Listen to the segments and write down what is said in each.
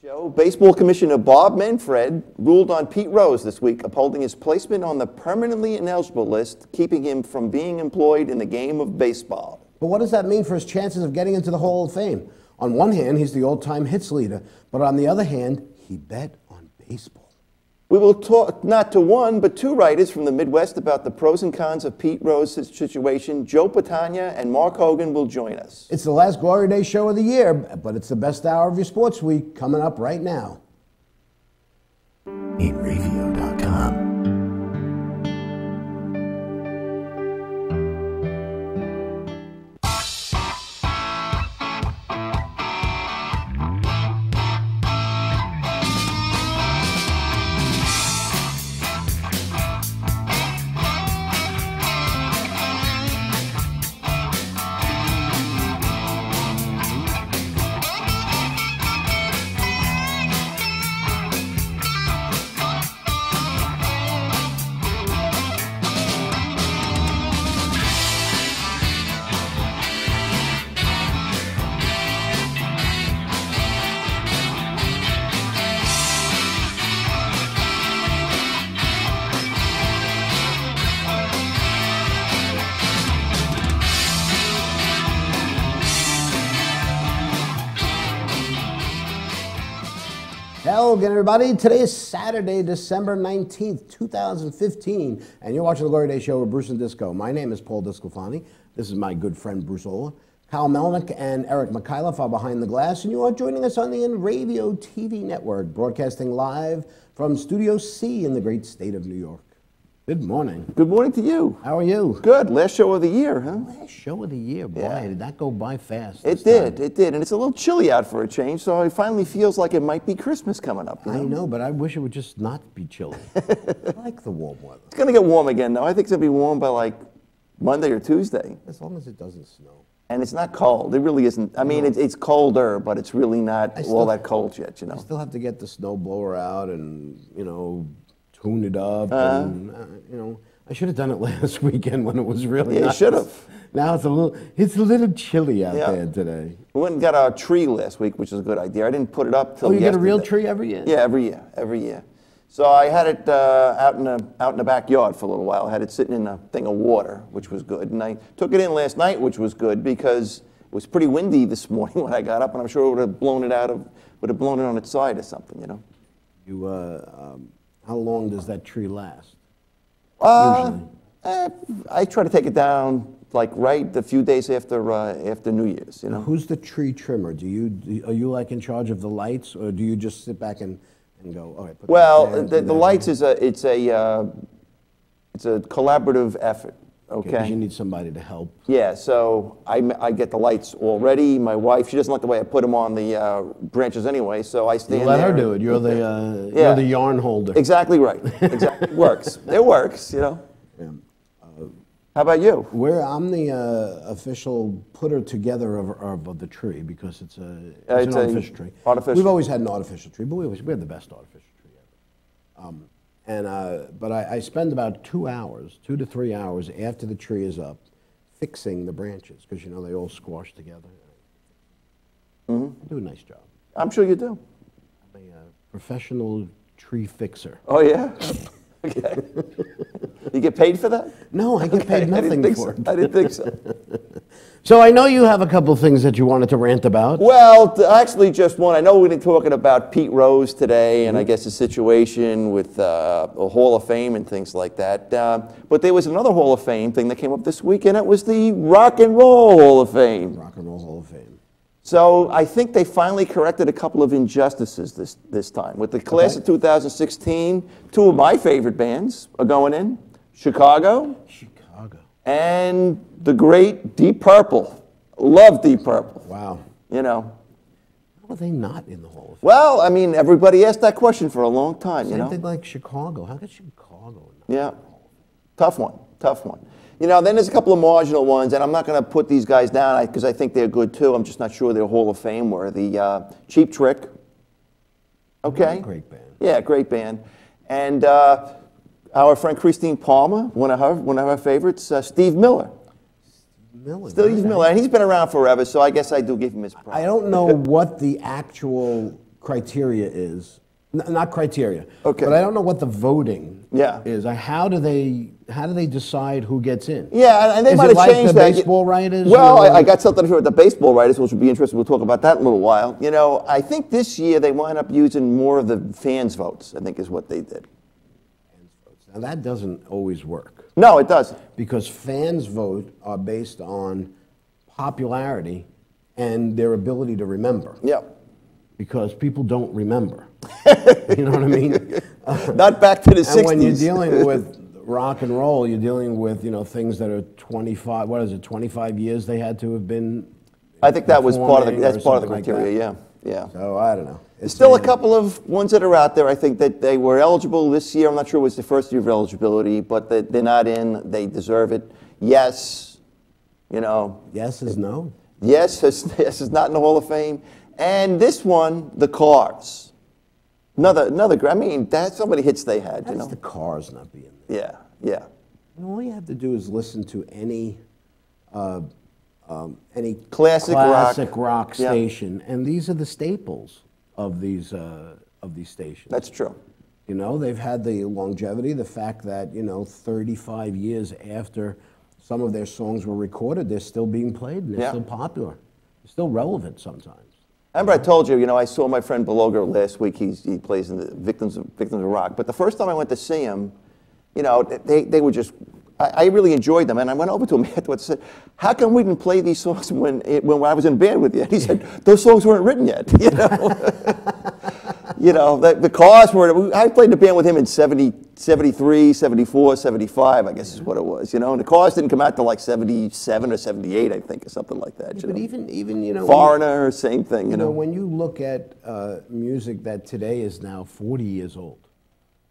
Baseball Commissioner Bob Manfred ruled on Pete Rose this week, upholding his placement on the permanently ineligible list, keeping him from being employed in the game of baseball. But what does that mean for his chances of getting into the Hall of Fame? On one hand, he's the all-time hits leader, but on the other hand, he bet on baseball. We will talk not to one, but two writers from the Midwest about the pros and cons of Pete Rose's situation. Joe Patania and Mark Hogan will join us. It's the last Glory Day show of the year, but it's the best hour of your sports week coming up right now. Inravio.com. Hello again, everybody. Today is Saturday, December 19th, 2015, and you're watching the Glory Day Show with Bruce and Disco. My name is Paul Discofani. This is my good friend, Bruce Ola. Kyle Melnick and Eric Mikhailov are behind the glass, and you are joining us on the Inravio TV network, broadcasting live from Studio C in the great state of New York. Good morning. Good morning to you. How are you? Good. Last show of the year, huh? Last show of the year. Boy, Yeah. did that go by fast. It did. And it's a little chilly out for a change, so it finally feels like it might be Christmas coming up. I know, but I wish it would just not be chilly. I like the warm weather. It's going to get warm again, though. I think it's going to be warm by like Monday or Tuesday. As long as it doesn't snow. And it's not cold. It really isn't. I mean, it's colder, but it's really not all that cold yet, you know. I still have to get the snow blower out and, tune it up. And, I should have done it last weekend when it was really nice. You should have. Now it's a little chilly out there today. We went and got our tree last week, which is a good idea. I didn't put it up till yesterday. You get a real tree every year? Yeah, every year. So I had it out in the backyard for a little while. I had it sitting in a thing of water, which was good. And I took it in last night, which was good because it was pretty windy this morning when I got up, and I'm sure it would have blown it on its side or something, you know. How long does that tree last? I try to take it down like right a few days after New Year's, you know. Who's the tree trimmer? Are you like in charge of the lights, or do you just sit back and go, all right? Well, the lights it's a collaborative effort. Okay. Because you need somebody to help. Yeah, so I get the lights all ready. My wife, she doesn't like the way I put them on the branches anyway, so I stand there. Let her do it. You're the yarn holder. Exactly right. Exactly. It works. It works, you know. Yeah. How about you? I'm the official putter together of the tree because it's an artificial tree. Artificial. We've always had an artificial tree, but we have the best artificial tree ever. But I spend about 2 to 3 hours after the tree is up, fixing the branches because they all squash together. I do a nice job. I'm sure you do. I'm a professional tree fixer. Oh yeah. Okay. You get paid for that? No, I get paid nothing for it. I didn't think so. So I know you have a couple of things that you wanted to rant about. Well, actually just one. I know we've been talking about Pete Rose today and I guess the situation with a Hall of Fame and things like that. But there was another Hall of Fame thing that came up this week, and it was the Rock and Roll Hall of Fame. Rock and Roll Hall of Fame. So I think they finally corrected a couple of injustices this time. With the class of 2016, two of my favorite bands are going in, Chicago. And the great Deep Purple. Love Deep Purple. Wow. You know. How are they not in the Hall of Fame? Well, I mean, everybody asked that question for a long time, you know. Same thing like Chicago. How could Chicago not? Yeah. Tough one. Then there's a couple of marginal ones, and I'm not going to put these guys down because I think they're good too. I'm just not sure they're Hall of Fame worthy. Cheap Trick. Okay. Great band. Yeah, great band. And our friend Christine Palmer, one of her favorites, Steve Miller. Steve Miller, and he's been around forever, so I guess I do give him his props. I don't know what the actual criteria is. Not criteria. Okay. But I don't know what the voting Yeah. is. How do they decide who gets in? Yeah, and they Is might it have like changed the that. baseball writers? Well, I got something here with the baseball writers, which would be interesting. We'll talk about that in a little while. You know, I think this year they wound up using more of the fans' votes, I think is what they did. Now, that doesn't always work. No, it doesn't. Because fans' vote are based on popularity and their ability to remember. Yeah. Because people don't remember. You know what I mean? Not back to the 60s. And when you're dealing with rock and roll, you're dealing with, things that are 25 years they had to have been. I think that was part of that's part of the criteria, yeah. So I don't know. There's still a couple of ones that are out there. I think that they were eligible this year. I'm not sure it was the first year of eligibility, but they're not in. They deserve it. Yes, Yes is no. Yes is not in the Hall of Fame. And this one, the Cars. Another. I mean, that's so many hits they had. That's the Cars not being there. Yeah. And all you have to do is listen to any classic rock station, and these are the staples of these stations. That's true. They've had the longevity, the fact that 35 years after some of their songs were recorded, they're still being played and they're still popular, they're still relevant sometimes. Remember, I told you, I saw my friend Beloga last week. He plays in the Victims of Rock. But the first time I went to see him, they were just. I really enjoyed them, and I went over to him afterwards and said, "How come we didn't play these songs when I was in band with you?" And he said, "Those songs weren't written yet." The Cars were. I played in the band with him in 70, 73, 74, 75, I guess is what it was. And the Cars didn't come out till like 77 or 78, I think, or something like that. But even Foreigner, same thing. When you look at music that today is now 40 years old,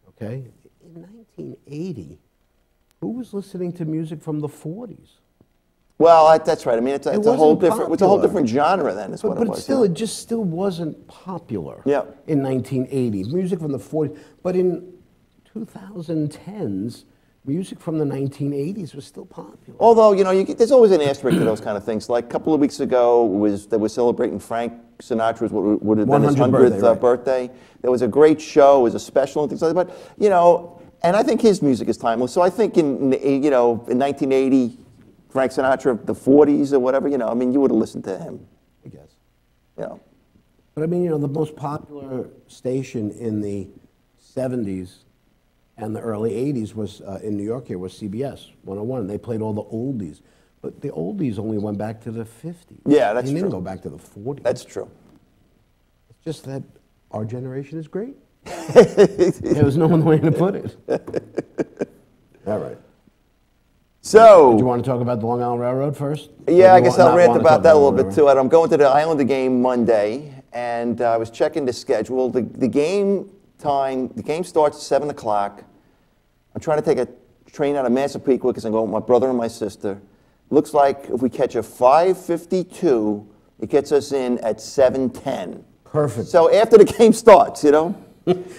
okay, in 1980. Who was listening to music from the 40s? Well, that's right. I mean, it's a whole different genre then. Is what it was. But still, it just still wasn't popular. Yeah. In 1980, music from the 40s, but in 2010s, music from the 1980s was still popular. Although there's always an asterisk to those kind of things. Like a couple of weeks ago, they were celebrating Frank Sinatra's what would have been his 100th birthday. There was a great show, it was a special and things like that. But and I think his music is timeless. So I think in 1980, Frank Sinatra, the 40s or whatever, I mean, you would have listened to him. I guess. But I mean, the most popular station in the 70s and the early 80s was in New York. Here was CBS 101. They played all the oldies, but the oldies only went back to the 50s. Yeah, that's true. They didn't go back to the 40s. That's true. It's just that our generation is great. There was no other way to put it. All right. So, do you want to talk about the Long Island Railroad first? Yeah, I guess I'll rant about that a little bit too. I'm going to the Islander game Monday, and I was checking the schedule. The game starts at 7 o'clock. I'm trying to take a train out of Massapequa because I'm going with my brother and my sister. Looks like if we catch a 5:52, it gets us in at 7:10. Perfect. So after the game starts,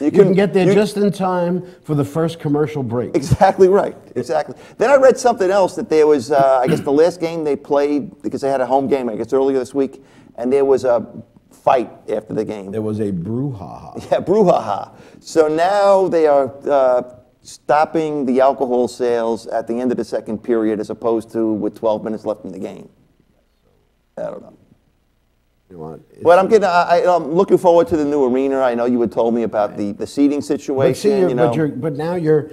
you can get there just in time for the first commercial break. Exactly right. Exactly. Then I read something else that there was, I guess the last game they played, because they had a home game, I guess earlier this week, and there was a fight after the game. There was a brouhaha. Yeah, brouhaha. So now they are stopping the alcohol sales at the end of the second period as opposed to with 12 minutes left in the game. I don't know. But I'm looking forward to the new arena. I know you had told me about the seating situation. But now you're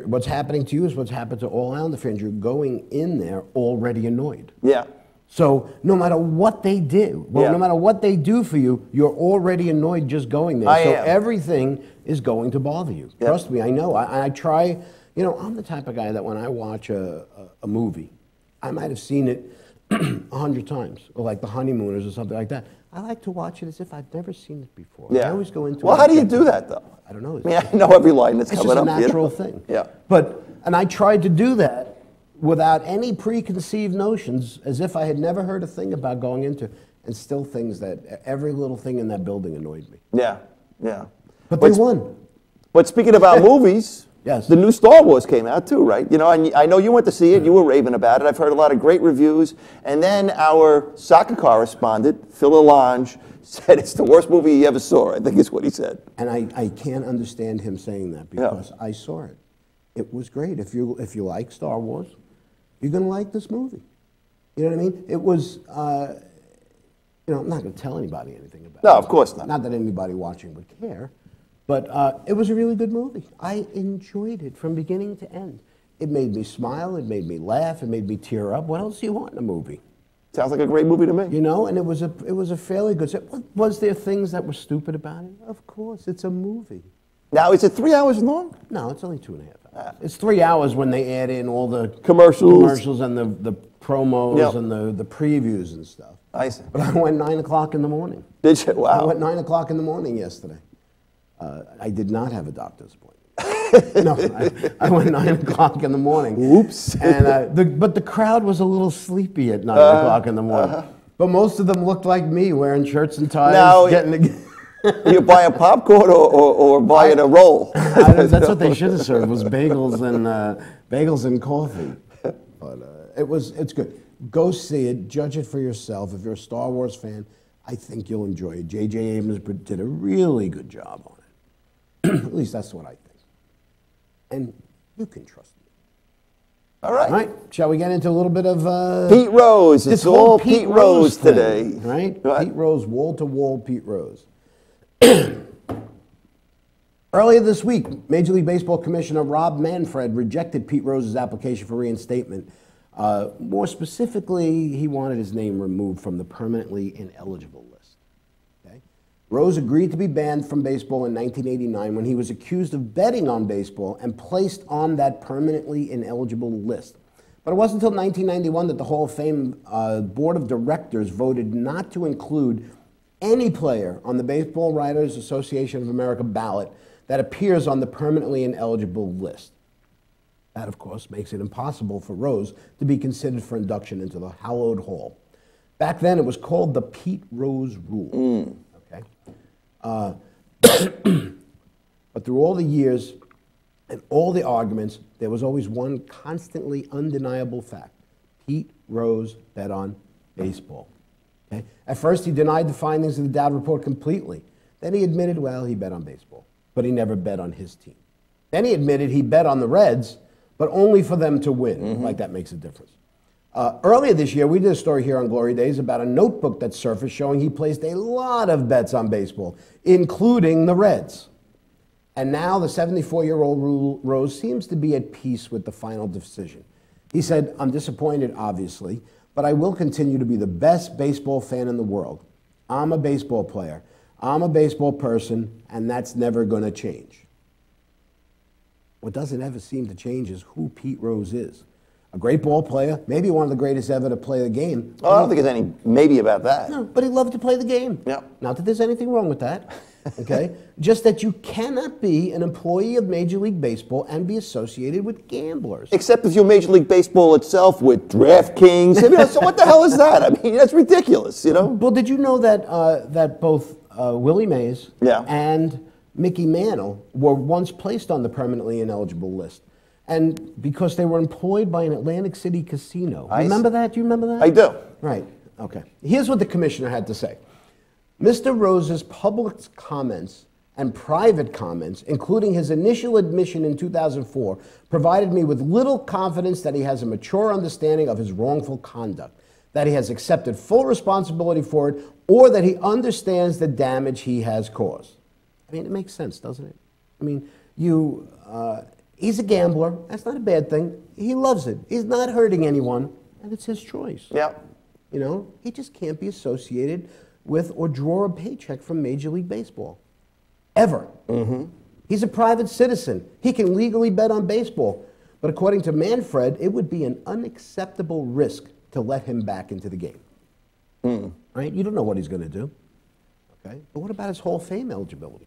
what's happening to you is what's happened to all Islander fans. You're going in there already annoyed. Yeah. So no matter what they do, no matter what they do for you, you're already annoyed just going there. So everything is going to bother you. Yep. Trust me, I know. I try. I'm the type of guy that when I watch a movie, I might have seen it 100 times, or like The Honeymooners or something like that. I like to watch it as if I've never seen it before. Yeah. I always go into Well, how do you do that, though? I don't know. I mean, I know every line that's coming up. It's just a natural thing. Yeah. And I tried to do that without any preconceived notions, as if I had never heard a thing about going into, and still things that, every little thing in that building annoyed me. Yeah, yeah. But they won. But speaking about movies, Yes. The new Star Wars came out too, right? You know, and I know you went to see it. You were raving about it. I've heard a lot of great reviews. And then our soccer correspondent, Phil Alonge, said it's the worst movie he ever saw, I think is what he said. And I can't understand him saying that because I saw it. It was great. If you like Star Wars, you're going to like this movie. You know what I mean? It was, you know, I'm not going to tell anybody anything about it. No, of course not. Not that anybody watching would care. But it was a really good movie. I enjoyed it from beginning to end. It made me smile. It made me laugh. It made me tear up. What else do you want in a movie? Sounds like a great movie to me. You know, and it was a fairly good. Was there things that were stupid about it? Of course, it's a movie. Now, is it 3 hours long? No, it's only 2.5 hours. It's 3 hours when they add in all the commercials and the promos and the previews and stuff. I see. But I went 9 o'clock in the morning. Did you? Wow. I went 9 o'clock in the morning yesterday. I did not have a doctor's appointment. No, I went 9 o'clock in the morning. Whoops. And but the crowd was a little sleepy at 9 o'clock in the morning. But most of them looked like me, wearing shirts and ties. Now, getting you buy a popcorn or buying a roll? That's what they should have served, was bagels and coffee. But it's good. Go see it. Judge it for yourself. If you're a Star Wars fan, I think you'll enjoy it. J.J. Abrams did a really good job on it. At least that's what I think. And you can trust me. All right. All right. Shall we get into a little bit of Pete Rose. It's all Pete Rose today. Right? Pete Rose, wall-to-wall Pete Rose. Earlier this week, Major League Baseball Commissioner Rob Manfred rejected Pete Rose's application for reinstatement. More specifically, he wanted his name removed from the permanently ineligible list. Okay? Rose agreed to be banned from baseball in 1989 when he was accused of betting on baseball and placed on that permanently ineligible list. But it wasn't until 1991 that the Hall of Fame Board of Directors voted not to include any player on the Baseball Writers Association of America ballot that appears on the permanently ineligible list. That, of course, makes it impossible for Rose to be considered for induction into the hallowed hall. Back then, it was called the Pete Rose Rule. Okay? But through all the years and all the arguments, there was always one constantly undeniable fact. Pete Rose bet on baseball. Okay? At first, he denied the findings of the Dowd report completely. Then he admitted, well, he bet on baseball, but he never bet on his team. Then he admitted he bet on the Reds, but only for them to win. Like that makes a difference. Earlier this year, we did a story here on Glory Days about a notebook that surfaced showing he placed a lot of bets on baseball, including the Reds. And now the 74-year-old Rose seems to be at peace with the final decision. He said, I'm disappointed, obviously, but I will continue to be the best baseball fan in the world. I'm a baseball player. I'm a baseball person, and that's never going to change. What doesn't ever seem to change is who Pete Rose is. A great ball player, maybe one of the greatest ever to play the game. Oh, I don't think there's any maybe about that. No, but he loved to play the game. Yep. Not that there's anything wrong with that, okay? Just that you cannot be an employee of Major League Baseball and be associated with gamblers. Except if you're Major League Baseball itself with DraftKings. I mean, so what the hell is that? I mean, that's ridiculous, you know? Well, did you know that, that both Willie Mays and Mickey Mantle were once placed on the permanently ineligible list? And because they were employed by an Atlantic City casino. Remember that? Do you remember that? I do. Right. Okay. Here's what the commissioner had to say. Mr. Rose's public comments and private comments, including his initial admission in 2004, provided me with little confidence that he has a mature understanding of his wrongful conduct, that he has accepted full responsibility for it, or that he understands the damage he has caused. I mean, it makes sense, doesn't it? I mean, he's a gambler. That's not a bad thing. He loves it. He's not hurting anyone, and it's his choice. Yeah. You know, he just can't be associated with or draw a paycheck from Major League Baseball. Ever. He's a private citizen. He can legally bet on baseball. But according to Manfred, it would be an unacceptable risk to let him back into the game. Right? You don't know what he's going to do. Okay? But what about his Hall of Fame eligibility?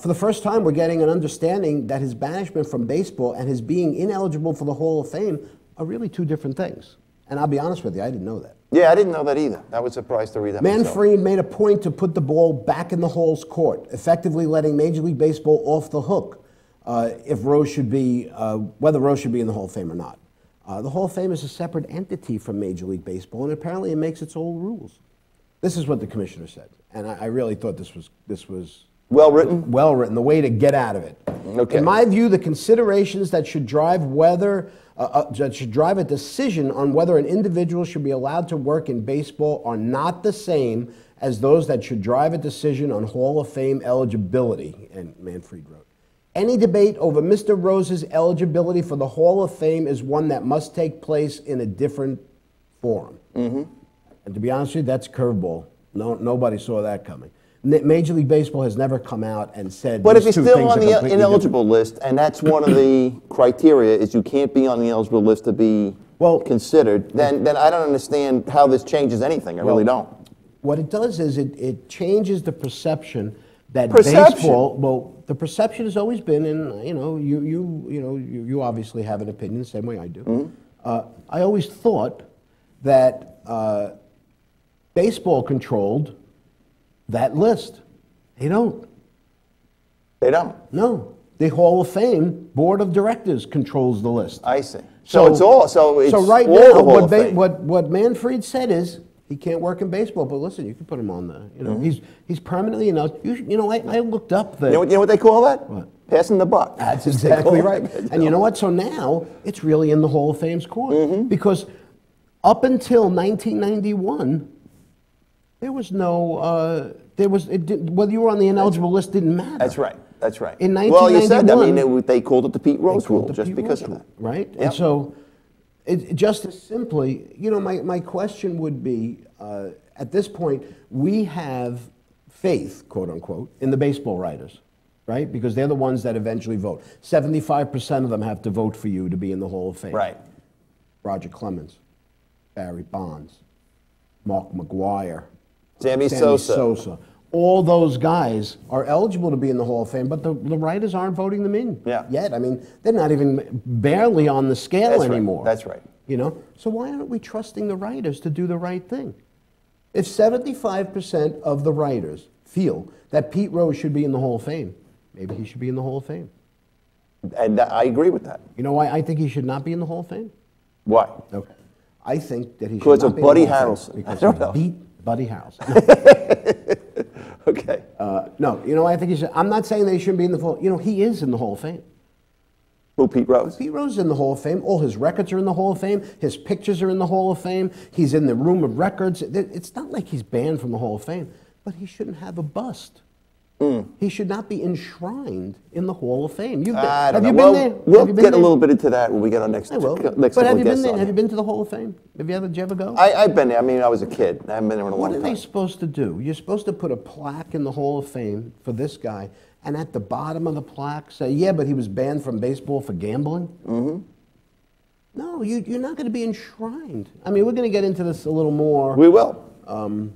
For the first time, we're getting an understanding that his banishment from baseball and his being ineligible for the Hall of Fame are really two different things. And I'll be honest with you, I didn't know that. Yeah, I didn't know that either. I was surprised to read that myself. Manfred made a point to put the ball back in the Hall's court, effectively letting Major League Baseball off the hook if Rose should be, whether Rose should be in the Hall of Fame or not. The Hall of Fame is a separate entity from Major League Baseball, and apparently it makes its own rules. This is what the commissioner said, and I really thought this was well written. Well written. The way to get out of it. Okay. In my view, the considerations that should drive a decision on whether an individual should be allowed to work in baseball are not the same as those that should drive a decision on Hall of Fame eligibility. And Manfred wrote, any debate over Mr. Rose's eligibility for the Hall of Fame is one that must take place in a different forum. Mm-hmm. And to be honest with you, that's a curveball. Nobody saw that coming. Major League Baseball has never come out and said. But if you're still on the ineligible list, and that's one of the criteria, is you can't be on the eligible list to be considered, then I don't understand how this changes anything. I really don't. What it does is it changes the perception that baseball. Well, the perception has always been, and you obviously have an opinion the same way I do. Mm-hmm. I always thought that baseball controlled that list. They don't. They don't? No. The Hall of Fame Board of Directors controls the list. I see. So it's all right all now, the Hall of Fame. what Manfred said is he can't work in baseball, but listen, you can put him on the, he's permanently, I looked up the... You know what they call that? What? Passing the buck. That's exactly right. And you know what? So now it's really in the Hall of Fame's court. Because up until 1991, there was no... whether you were on the ineligible list didn't matter. That's right. That's right. In 1991, they called it the Pete Rose rule just because of that. Right? Yep. And so, just as simply, my question would be, at this point, we have faith, quote unquote, in the baseball writers, right? Because they're the ones that eventually vote. 75% of them have to vote for you to be in the Hall of Fame. Right. Roger Clemens, Barry Bonds, Mark McGwire, Sammy Sosa. All those guys are eligible to be in the Hall of Fame, but the writers aren't voting them in yet. I mean, they're not even barely on the scale anymore. That's right. So why aren't we trusting the writers to do the right thing? If 75% of the writers feel that Pete Rose should be in the Hall of Fame, maybe he should be in the Hall of Fame. And I agree with that. You know why I think he should not be in the Hall of Fame? Why? Okay. I think that he should not be in the Hall of Fame because he beat Buddy Harrelson. Okay. No, I think he should. I'm not saying that he shouldn't be in the Hall. He is in the Hall of Fame. Who, Pete Rose? Pete Rose is in the Hall of Fame. All his records are in the Hall of Fame. His pictures are in the Hall of Fame. He's in the Room of Records. It's not like he's banned from the Hall of Fame, but he shouldn't have a bust. He should not be enshrined in the Hall of Fame. Have you been there? We'll get a little bit into that when we get our next couple of guests on. Have you been there? Have you been to the Hall of Fame? Did you ever go? I've been there. I mean, I was a kid. I haven't been there in a long time. What are they supposed to do? You're supposed to put a plaque in the Hall of Fame for this guy, and at the bottom of the plaque say, yeah, but he was banned from baseball for gambling? Mm-hmm. No, you're not going to be enshrined. I mean, we're going to get into this a little more. We will. When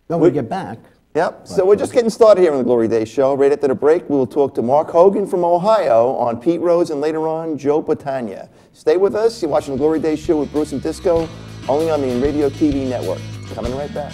we get back. Yep. So we're just getting started here on the Glory Days show. Right after the break, we'll talk to Mark Hogan from Ohio on Pete Rose and later on Joe Patania. Stay with us. You're watching the Glory Days show with Bruce and Disco, only on the Inravio TV network. Coming right back.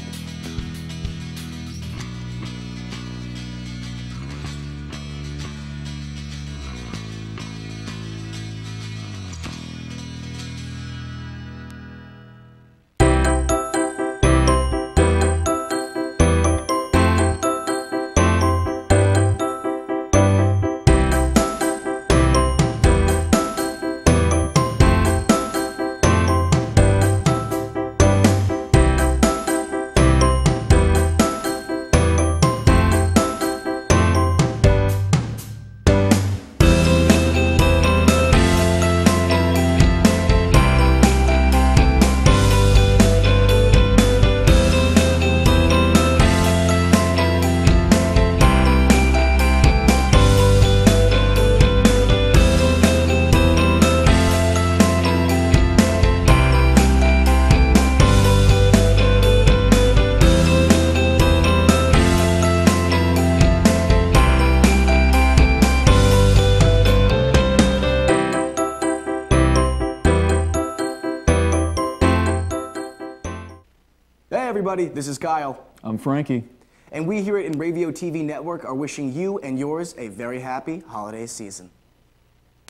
Hey everybody, this is Kyle. I'm Frankie. And we here at Inravio TV Network are wishing you and yours a very happy holiday season.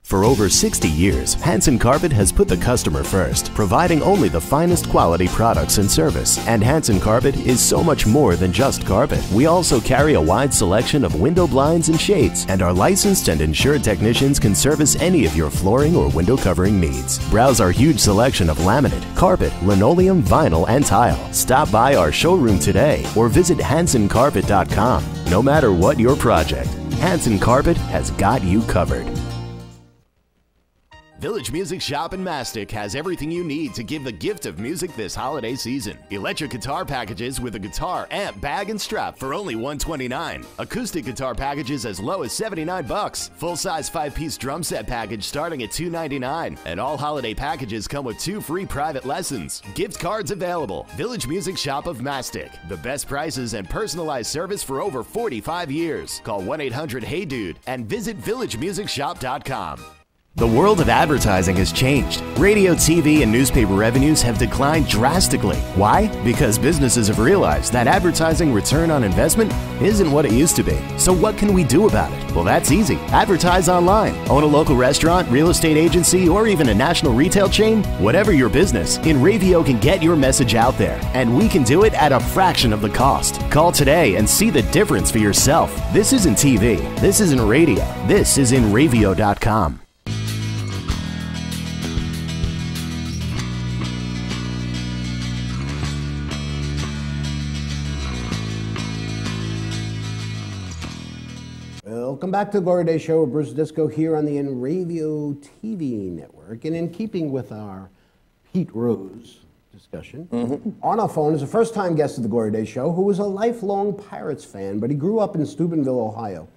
For over 60 years, Hansen Carpet has put the customer first, providing only the finest quality products and service. And Hansen Carpet is so much more than just carpet. We also carry a wide selection of window blinds and shades, and our licensed and insured technicians can service any of your flooring or window covering needs. Browse our huge selection of laminate, carpet, linoleum, vinyl, and tile. Stop by our showroom today or visit HansenCarpet.com. No matter what your project, Hansen Carpet has got you covered. Village Music Shop in Mastic has everything you need to give the gift of music this holiday season. Electric guitar packages with a guitar, amp, bag, and strap for only $129. Acoustic guitar packages as low as $79. Full-size 5-piece drum set package starting at $299. And all holiday packages come with 2 free private lessons. Gift cards available. Village Music Shop of Mastic. The best prices and personalized service for over 45 years. Call 1-800-HEY-DUDE and visit villagemusicshop.com. The world of advertising has changed. Radio, TV, and newspaper revenues have declined drastically. Why? Because businesses have realized that advertising return on investment isn't what it used to be. So what can we do about it? Well, that's easy. Advertise online. Own a local restaurant, real estate agency, or even a national retail chain? Whatever your business, Inravio can get your message out there. And we can do it at a fraction of the cost. Call today and see the difference for yourself. This isn't TV. This isn't radio. This is Inravio.com. Welcome back to the Glory Day Show with Bruce Disco here on the Inravio TV network. And in keeping with our Pete Rose discussion, on our phone is a first-time guest of the Glory Day Show who is a lifelong Pirates fan, but he grew up in Steubenville, Ohio.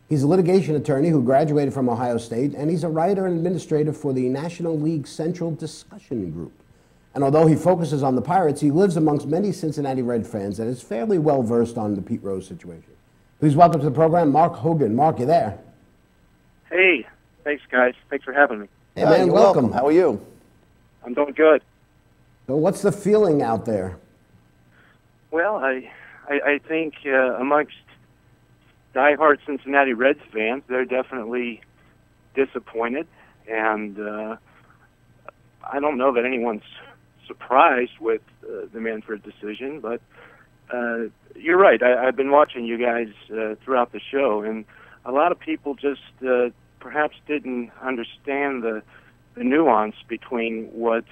He's a litigation attorney who graduated from Ohio State, and he's a writer and administrator for the National League Central Discussion Group. And although he focuses on the Pirates, he lives amongst many Cincinnati Red fans and is fairly well-versed on the Pete Rose situation. Please welcome to the program, Mark Hogan. Mark, you there? Hey, thanks, guys. Thanks for having me. Hey, man, welcome. How are you? I'm doing good. So what's the feeling out there? Well, I think amongst diehard Cincinnati Reds fans, they're definitely disappointed, and I don't know that anyone's surprised with the Manfred decision, but you're right. I've been watching you guys throughout the show, and a lot of people just perhaps didn't understand the nuance between what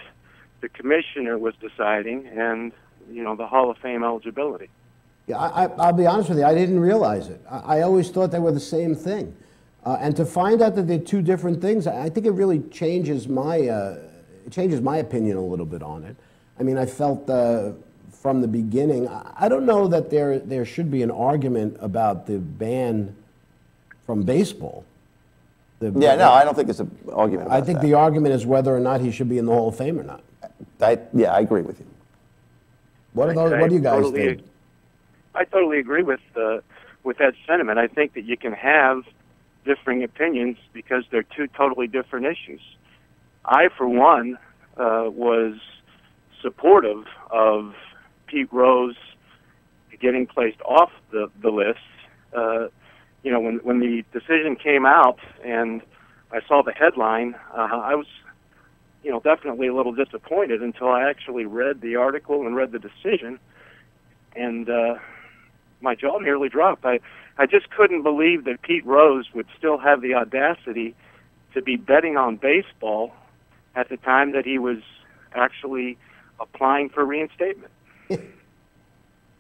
the commissioner was deciding and, you know, the Hall of Fame eligibility. Yeah, I'll be honest with you. I didn't realize it. I always thought they were the same thing, and to find out that they're two different things, I think it really changes my opinion a little bit on it. I mean, I felt from the beginning, I don't know that there should be an argument about the ban from baseball. Yeah, no, I don't think it's an argument about I think that. the argument is whether or not he should be in the Hall of Fame or not. Yeah, I agree with you. What do you guys think? I totally agree with that sentiment. I think that you can have differing opinions because they're two totally different issues. I, for one, was supportive of Pete Rose getting placed off the list. You know, when the decision came out and I saw the headline, I was, you know, definitely a little disappointed until I actually read the article and read the decision, and my jaw nearly dropped. I just couldn't believe that Pete Rose would still have the audacity to be betting on baseball at the time that he was actually applying for reinstatement.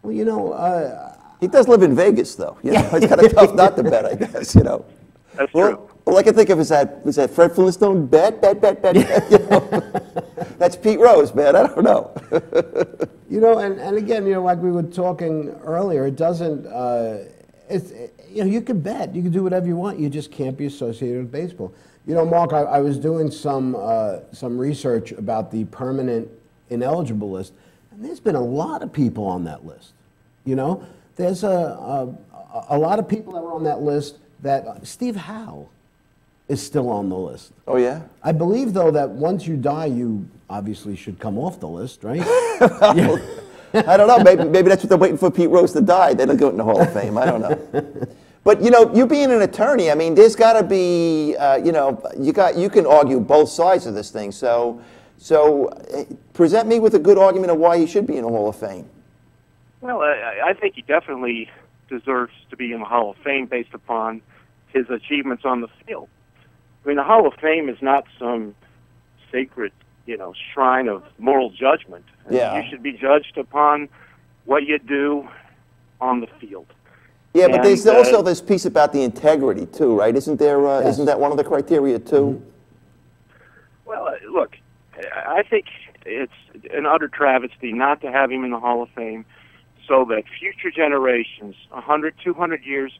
Well, you know, he does live in Vegas, though. You know, it's kind of tough not to bet, I guess. You know. That's true. All I can think of is that Fred Flintstone bet. You know? That's Pete Rose, man. I don't know. You know, and again, you know, like we were talking earlier, it doesn't. You know, you can bet, you can do whatever you want. You just can't be associated with baseball. You know, Mark, I was doing some research about the permanent ineligible list, and there's been a lot of people on that list. You know, there's a lot of people that were on that list. That Steve Howe is still on the list. Oh yeah. I believe though that once you die, you obviously should come off the list, right? Yeah. I don't know. Maybe that's what they're waiting for Pete Rose to die. Then he'll go in the Hall of Fame. I don't know. But, you know, you being an attorney, I mean, there's got to be, you know, you can argue both sides of this thing. So present me with a good argument of why he should be in the Hall of Fame. Well, I think he definitely deserves to be in the Hall of Fame based upon his achievements on the field. I mean, the Hall of Fame is not some sacred, you know, shrine of moral judgment. Yeah. You should be judged upon what you do on the field. Yeah, but there's And, also this piece about the integrity too, right? Isn't there? Yes. Isn't that one of the criteria too? Well, look, I think it's an utter travesty not to have him in the Hall of Fame so that future generations, 100, 200 years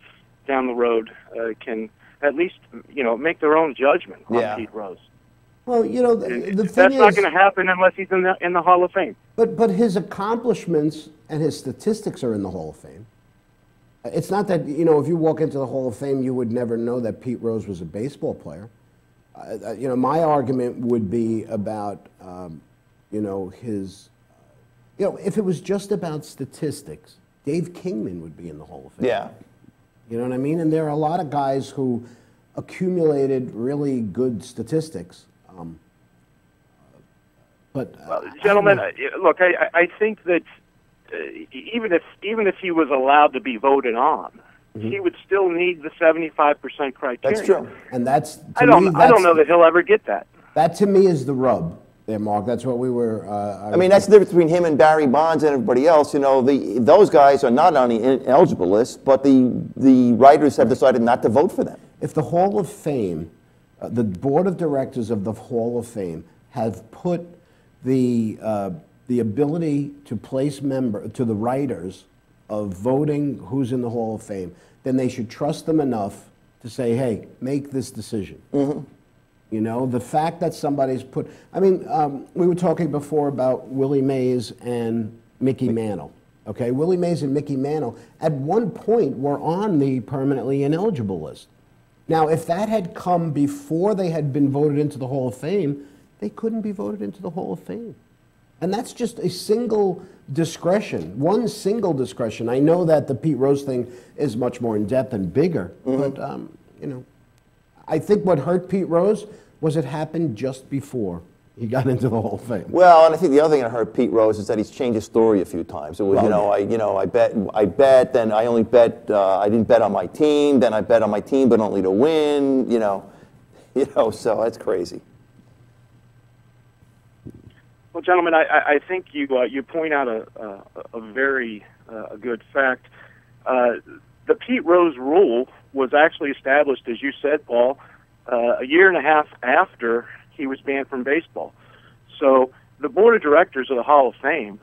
down the road, can at least, you know, make their own judgment on Pete Rose. Well, you know, the thing That's is, not going to happen unless he's in the Hall of Fame. But his accomplishments and his statistics are in the Hall of Fame. It's not that, you know, if you walk into the Hall of Fame, you would never know that Pete Rose was a baseball player. You know, my argument would be about, you know, his, you know, if it was just about statistics, Dave Kingman would be in the Hall of Fame. Yeah. You know what I mean? And there are a lot of guys who accumulated really good statistics. Well, gentlemen, look, I think that even if he was allowed to be voted on, he would still need the 75% criteria. That's true. And that's, to I don't me, know that he'll ever get that. that to me is the rub there, Mark. That's what we were. I mean, that's the difference between him and Barry Bonds and everybody else. You know, those guys are not on the ineligible list, but the writers have decided not to vote for them. If the Hall of Fame, the board of directors of the Hall of Fame have put the ability to place to the writers of voting who's in the Hall of Fame, then they should trust them enough to say, hey, make this decision. Mm-hmm. You know, the fact that somebody's put, I mean, we were talking before about Willie Mays and Mickey Mantle. Okay, Willie Mays and Mickey Mantle at one point were on the permanently ineligible list. Now, if that had come before they had been voted into the Hall of Fame, they couldn't be voted into the Hall of Fame. And that's just a single discretion, one single discretion. I know that the Pete Rose thing is much more in-depth and bigger, but, you know, I think what hurt Pete Rose was it happened just before he got into the Hall of Fame. Well, and I think the other thing that hurt Pete Rose is that he's changed his story a few times. It was, I bet, then I only bet, I didn't bet on my team, then I bet on my team, but only to win, you know, so that's crazy. Well, gentlemen, I think you point out a very good fact. The Pete Rose rule was actually established, as you said, Paul, a year and a half after he was banned from baseball. So the board of directors of the Hall of Fame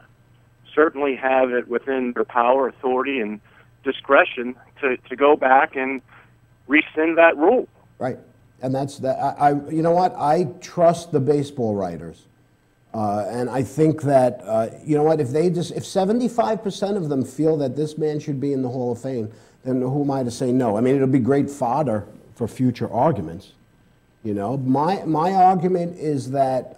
certainly have it within their power, authority, and discretion to go back and rescind that rule. Right, and that's that. You know what? I trust the baseball writers. And I think that, you know what, if 75% of them feel that this man should be in the Hall of Fame, then who am I to say no? I mean, it'll be great fodder for future arguments. You know, my argument is that,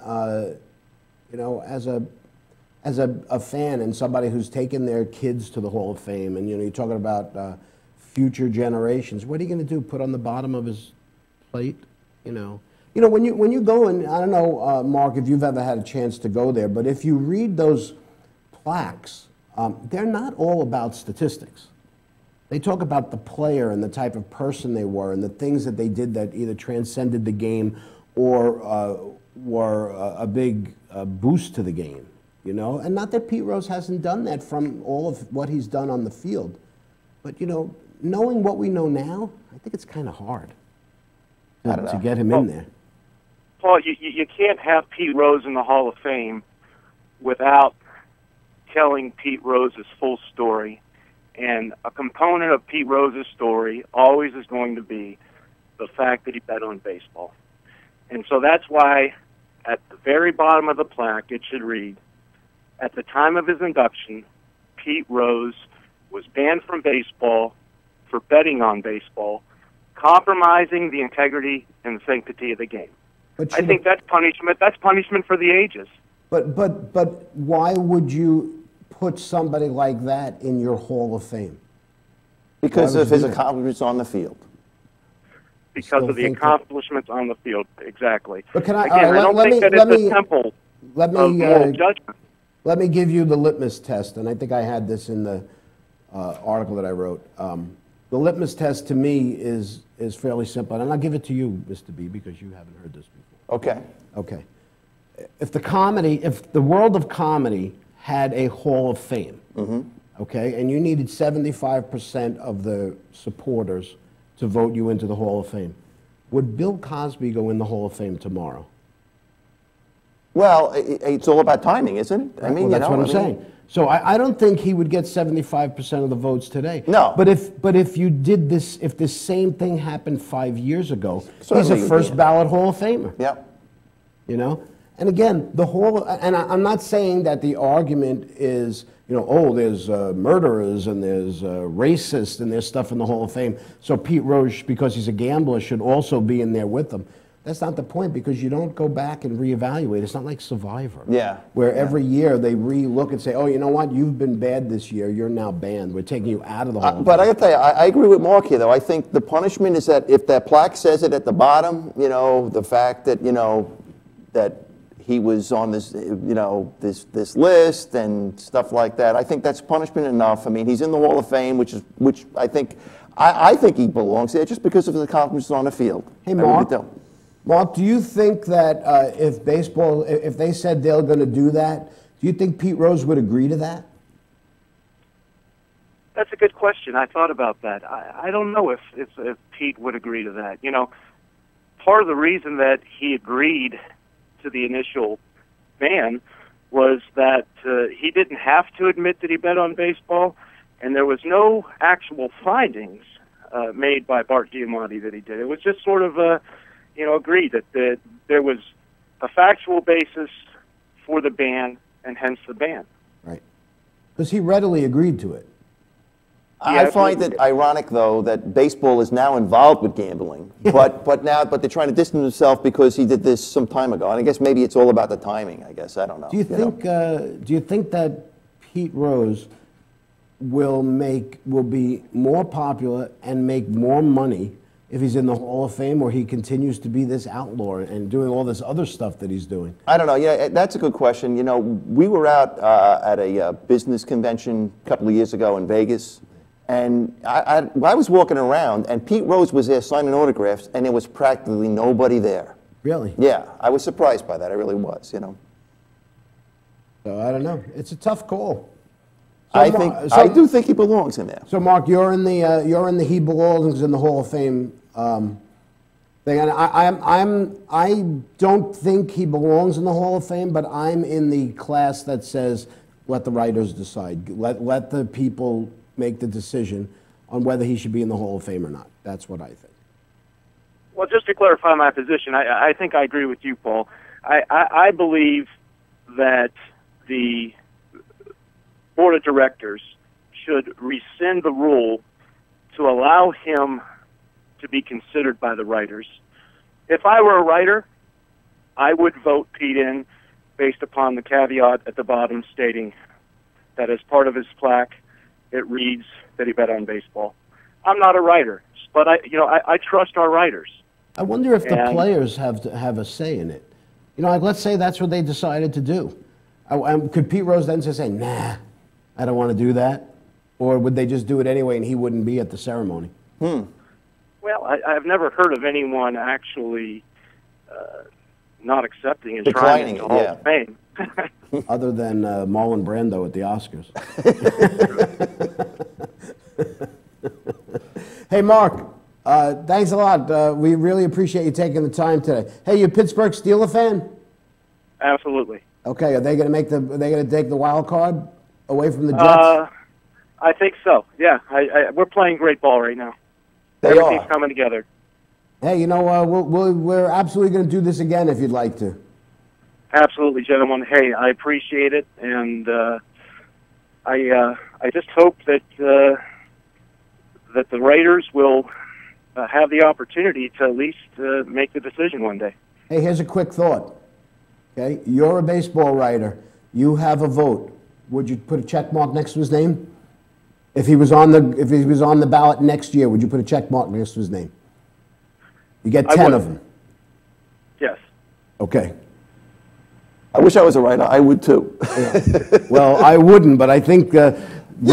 you know, as a fan and somebody who's taken their kids to the Hall of Fame, and, you know, you're talking about future generations, what are you going to do, put on the bottom of his plate, you know? You know, when you go and, I don't know, Mark, if you've ever had a chance to go there, but if you read those plaques, they're not all about statistics. They talk about the player and the type of person they were and the things that they did that either transcended the game or were a big boost to the game, you know? And not that Pete Rose hasn't done that from all of what he's done on the field. But, you know, knowing what we know now, I think it's kind of hard to get him in there. Paul, you can't have Pete Rose in the Hall of Fame without telling Pete Rose's full story. And a component of Pete Rose's story always is going to be the fact that he bet on baseball. And so that's why at the very bottom of the plaque it should read, at the time of his induction, Pete Rose was banned from baseball for betting on baseball, compromising the integrity and sanctity of the game. I think that's punishment. That's punishment for the ages. But why would you put somebody like that in your Hall of Fame? Because Why of would his you do that? accomplishments on the field. Because Still of the think that- accomplishments on the field, exactly. But can I- Again, all right, I don't let think me- that let it's me- a temple Let of me moral judgment. let me give you the litmus test, and I think I had this in the article that I wrote. The litmus test to me is fairly simple, and I'll give it to you, Mr. B, because you haven't heard this before. Okay. Okay. If the world of comedy had a Hall of Fame, okay, and you needed 75% of the supporters to vote you into the Hall of Fame, would Bill Cosby go in the Hall of Fame tomorrow? Well, it's all about timing, isn't it? I mean, Well, that's you know, what I'm I mean, saying. So I don't think he would get 75% of the votes today. No. But if you did this, if this same thing happened 5 years ago, Certainly he's a he would first be. ballot Hall of Famer. Yeah. You know? And again, I'm not saying that the argument is, you know, oh, there's murderers and there's racists and there's stuff in the Hall of Fame, so Pete Rose, because he's a gambler, should also be in there with them. That's not the point, because you don't go back and reevaluate. It's not like Survivor. Yeah. Where every year they re-look and say, oh, you know what, you've been bad this year, you're now banned. We're taking you out of the Hall of Fame. But I got to tell you, I agree with Mark here, though. I think the punishment is that if that plaque says it at the bottom, you know, the fact that, you know, that he was on this, you know, this list and stuff like that, I think that's punishment enough. I mean, he's in the Hall of Fame, which I think he belongs there just because of his accomplishments on the field. Hey, I really Mark. do. Mark, do you think that if they said they're going to do that, do you think Pete Rose would agree to that? That's a good question. I thought about that. I don't know if Pete would agree to that. You know, part of the reason that he agreed to the initial ban was that he didn't have to admit that he bet on baseball, and there was no actual findings made by Bart Giamatti that he did. It was just sort of agreed that there was a factual basis for the ban, and hence the ban. Right. Because he readily agreed to it. I find it ironic, though, that baseball is now involved with gambling, but they're trying to distance themselves because he did this some time ago. And I guess maybe it's all about the timing. I guess I don't know. Do you think that Pete Rose will be more popular and make more money if he's in the Hall of Fame, or he continues to be this outlaw and doing all this other stuff that he's doing? I don't know. Yeah, that's a good question. You know, we were out at a business convention a couple of years ago in Vegas, and I was walking around, and Pete Rose was there signing autographs, and there was practically nobody there. Really? Yeah, I was surprised by that. I really was, you know. So I don't know. It's a tough call. I do think he belongs in there. So Mark, you're in the he belongs in the Hall of Fame thing, and I don't think he belongs in the Hall of Fame, but I'm in the class that says let the writers decide, let the people make the decision on whether he should be in the Hall of Fame or not. That's what I think. Well, just to clarify my position, I think I agree with you, Paul. I believe that the board of directors should rescind the rule to allow him to be considered by the writers. If I were a writer, I would vote Pete in based upon the caveat at the bottom stating that as part of his plaque, it reads that he bet on baseball. I'm not a writer, but I trust our writers. I wonder if the players have a say in it. You know, like let's say that's what they decided to do. Could Pete Rose then say, nah, I don't want to do that? Or would they just do it anyway and he wouldn't be at the ceremony? Well, I've never heard of anyone actually not accepting and Declining trying to Hall of Fame. Other than Marlon Brando at the Oscars. Hey, Mark, thanks a lot. We really appreciate you taking the time today. Hey, you a Pittsburgh Steelers fan? Absolutely. Okay, are they going to take the wild card away from the Jets? I think so. Yeah, we're playing great ball right now. Everything's coming together. Hey, you know, we're absolutely going to do this again if you'd like to. Absolutely, gentlemen. Hey, I appreciate it, and I just hope that that the Raiders will have the opportunity to at least make the decision one day. Hey, here's a quick thought. Okay, you're a baseball writer. You have a vote. would you put a check mark next to his name? If he was on the ballot next year, would you put a check mark next to his name? You get 10 of them. Yes. Okay. I wish I was a writer. I would too. Well, I wouldn't, but I think, not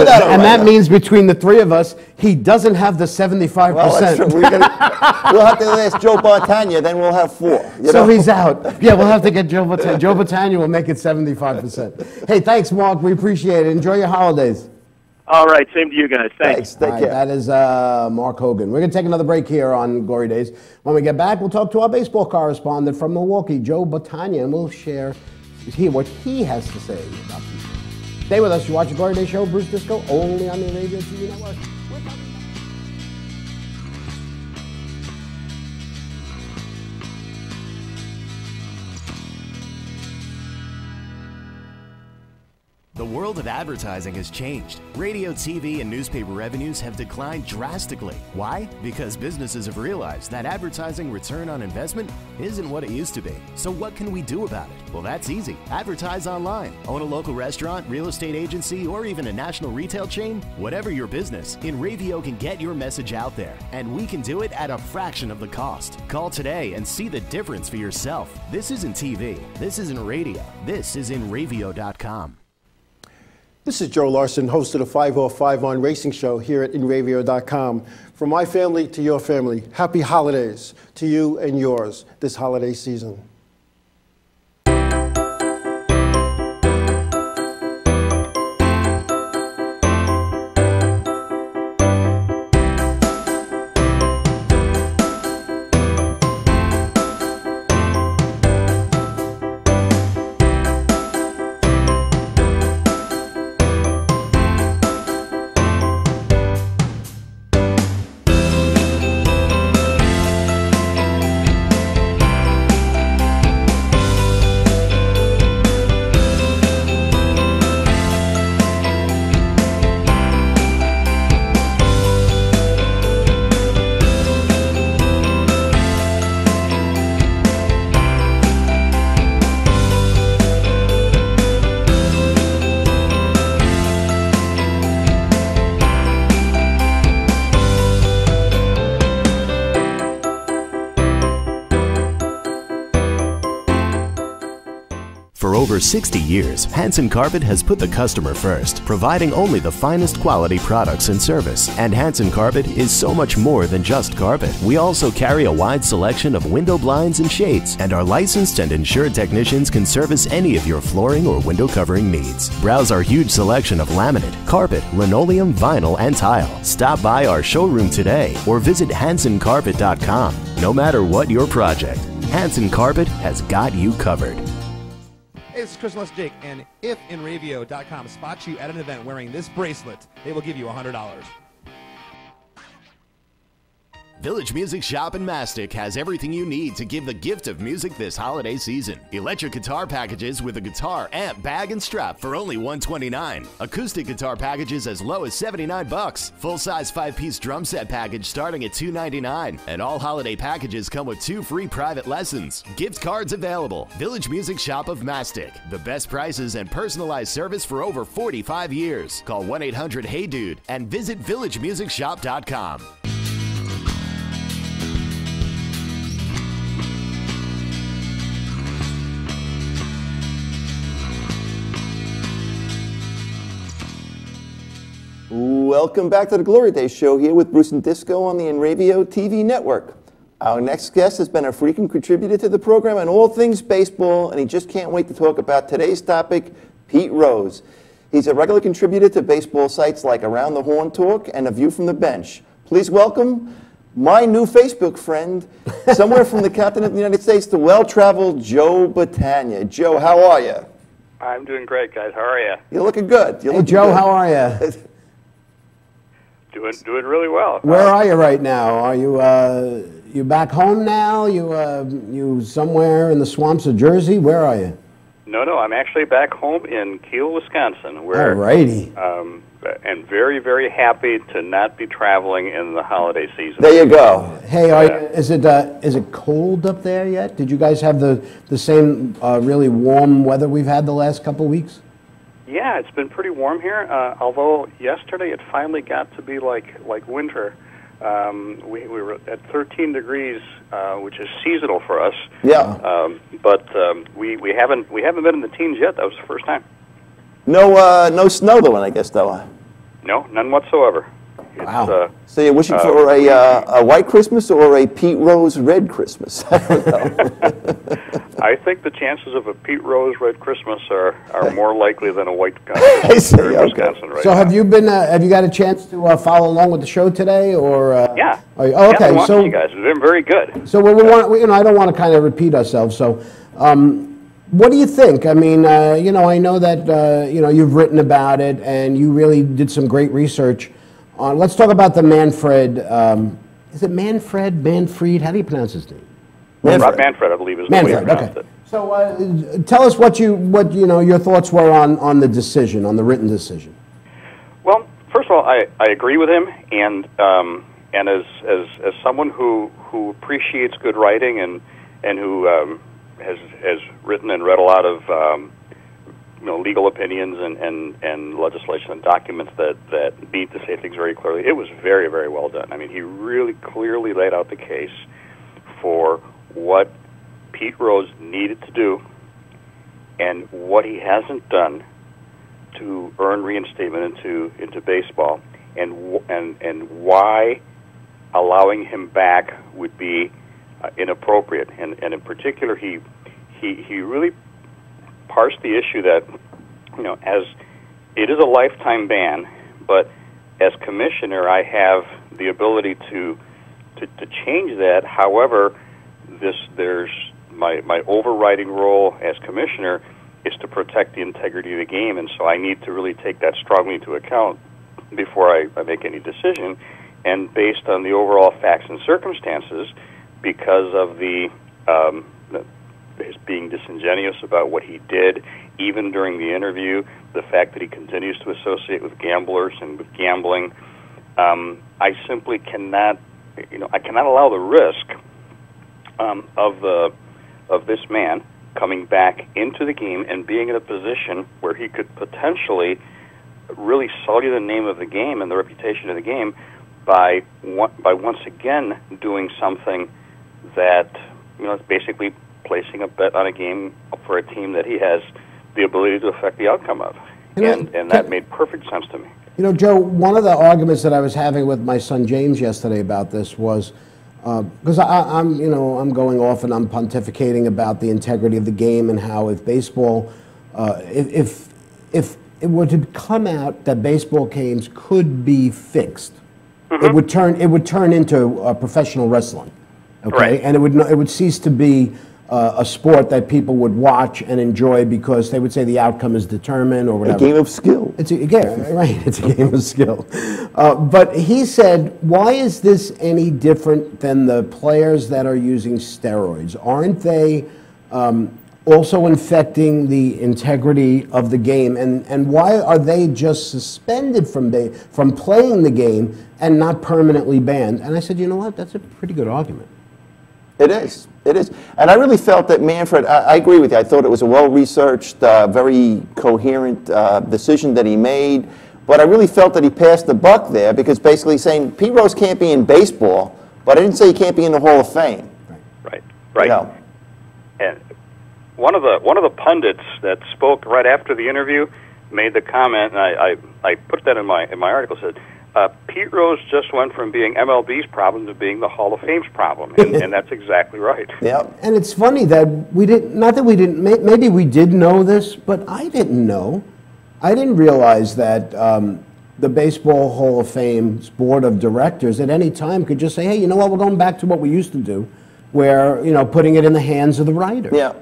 a and that writer. means between the three of us, he doesn't have the 75%. Well, that's true. We'll have to ask Joe Bartagna, then we'll have 4. You So know? he's out. Yeah, we'll have to get Joe Battaglia. Joe Battaglia will make it 75%. Hey, thanks, Mark. We appreciate it. Enjoy your holidays. All right, same to you guys. Thanks. Take All right, care. that is Mark Hogan. We're going to take another break here on Glory Days. When we get back, we'll talk to our baseball correspondent from Milwaukee, Joe Battaglia, and we'll hear what he has to say about these. Stay with us. You watch the Glory Days show, Bruce Disco, only on the Inravio TV network. We're coming back. The world of advertising has changed. Radio, TV, and newspaper revenues have declined drastically. Why? Because businesses have realized that advertising return on investment isn't what it used to be. So what can we do about it? Well, that's easy. Advertise online. Own a local restaurant, real estate agency, or even a national retail chain? Whatever your business, Inravio can get your message out there. And we can do it at a fraction of the cost. Call today and see the difference for yourself. This isn't TV. This isn't radio. This is Inravio.com. This is Joe Larson, host of the 505 on Racing Show here at Inravio.com. From my family to your family, happy holidays to you and yours this holiday season. For over 60 years, Hanson Carpet has put the customer first, providing only the finest quality products and service. And Hanson Carpet is so much more than just carpet. We also carry a wide selection of window blinds and shades, and our licensed and insured technicians can service any of your flooring or window covering needs. Browse our huge selection of laminate, carpet, linoleum, vinyl, and tile. Stop by our showroom today or visit HansonCarpet.com. No matter what your project, Hanson Carpet has got you covered. Hey, this is Chris Jake, and if Inravio.com spots you at an event wearing this bracelet, they will give you $100. Village Music Shop in Mastic has everything you need to give the gift of music this holiday season. Electric guitar packages with a guitar, amp, bag, and strap for only $129. Acoustic guitar packages as low as $79. Full-size 5-piece drum set package starting at $299. And all holiday packages come with 2 free private lessons. Gift cards available. Village Music Shop of Mastic. The best prices and personalized service for over 45 years. Call 1-800-HEY-DUDE and visit villagemusicshop.com. Welcome back to the Glory Days show here with Bruce and Disco on the Inravio TV network. Our next guest has been a frequent contributor to the program on all things baseball, and he just can't wait to talk about today's topic, Pete Rose. He's a regular contributor to baseball sites like Around the Horn Talk and A View from the Bench. Please welcome my new Facebook friend, somewhere from the continent of the United States, the well-traveled Joe Battaglia. Joe, how are you? I'm doing great, guys. How are you? You're looking good. Hey, Joe, how are you? Doing really well. Where are you right now? Are you back home now? You somewhere in the swamps of Jersey? Where are you? No, I'm actually back home in Kiel, Wisconsin, where Alrighty. and very, very happy to not be traveling in the holiday season. There you go. Hey, is it cold up there yet? Did you guys have the same really warm weather we've had the last couple weeks? Yeah, it's been pretty warm here. Although yesterday it finally got to be like winter. We were at 13 degrees, which is seasonal for us. Yeah. But we haven't been in the teens yet. That was the first time. No snow though, I guess though. No, none whatsoever. Wow. So you're wishing for a white Christmas or a Pete Rose red Christmas? I don't know. I think the chances of a Pete Rose red Christmas are more likely than a white Christmas here in Wisconsin right So now. have you got a chance to follow along with the show today, or? Yeah. Okay. Yeah, watching you guys. It's been very good. So I don't want to kind of repeat ourselves. So, what do you think? I mean, I know that you've written about it and you really did some great research on. Let's talk about the Manfred. Is it Manfred? Manfred? How do you pronounce his name? Rob Manfred, I believe, is the way you pronounce it. So, tell us what your thoughts were on the decision, on the written decision. Well, first of all, I agree with him, and as someone who appreciates good writing and who has written and read a lot of legal opinions and legislation and documents that need to say things very clearly, it was very, very well done. I mean, he really clearly laid out the case for what Pete Rose needed to do and what he hasn't done to earn reinstatement into baseball, and why allowing him back would be inappropriate. And in particular, he really parsed the issue that, as it is a lifetime ban, but as commissioner, I have the ability to change that. However, there's my overriding role as commissioner is to protect the integrity of the game, and so I need to really take that strongly into account before I make any decision. And based on the overall facts and circumstances, because of his being disingenuous about what he did, even during the interview, the fact that he continues to associate with gamblers and with gambling, I simply cannot, I cannot allow the risk of this man coming back into the game and being in a position where he could potentially really sully the name of the game and the reputation of the game by once again doing something that is basically placing a bet on a game for a team that he has the ability to affect the outcome of, and that made perfect sense to me. Joe, one of the arguments that I was having with my son James yesterday about this was because I'm going off and I'm pontificating about the integrity of the game and how if baseball, if it were to come out that baseball games could be fixed, it would turn into professional wrestling, okay, right. And it would cease to be a sport that people would watch and enjoy because they would say the outcome is determined or whatever. A game of skill. It's a game of skill. But he said, why is this any different than the players that are using steroids? Aren't they also infecting the integrity of the game? And why are they just suspended from playing the game and not permanently banned? And I said, you know what? That's a pretty good argument. It is. It is. And I really felt that Manfred, I agree with you. I thought it was a well-researched, very coherent decision that he made. But I really felt that he passed the buck there because basically saying Pete Rose can't be in baseball, but I didn't say he can't be in the Hall of Fame. Right. And one of the pundits that spoke right after the interview made the comment, and I put that in my article, said, Pete Rose just went from being MLB's problem to being the Hall of Fame's problem, and that's exactly right. Yeah. And it's funny that we didn't, not that we didn't, maybe we did know this, but I didn't know. I didn't realize that the Baseball Hall of Fame's board of directors at any time could just say, hey, you know what, we're going back to what we used to do, where, putting it in the hands of the writers. Yeah.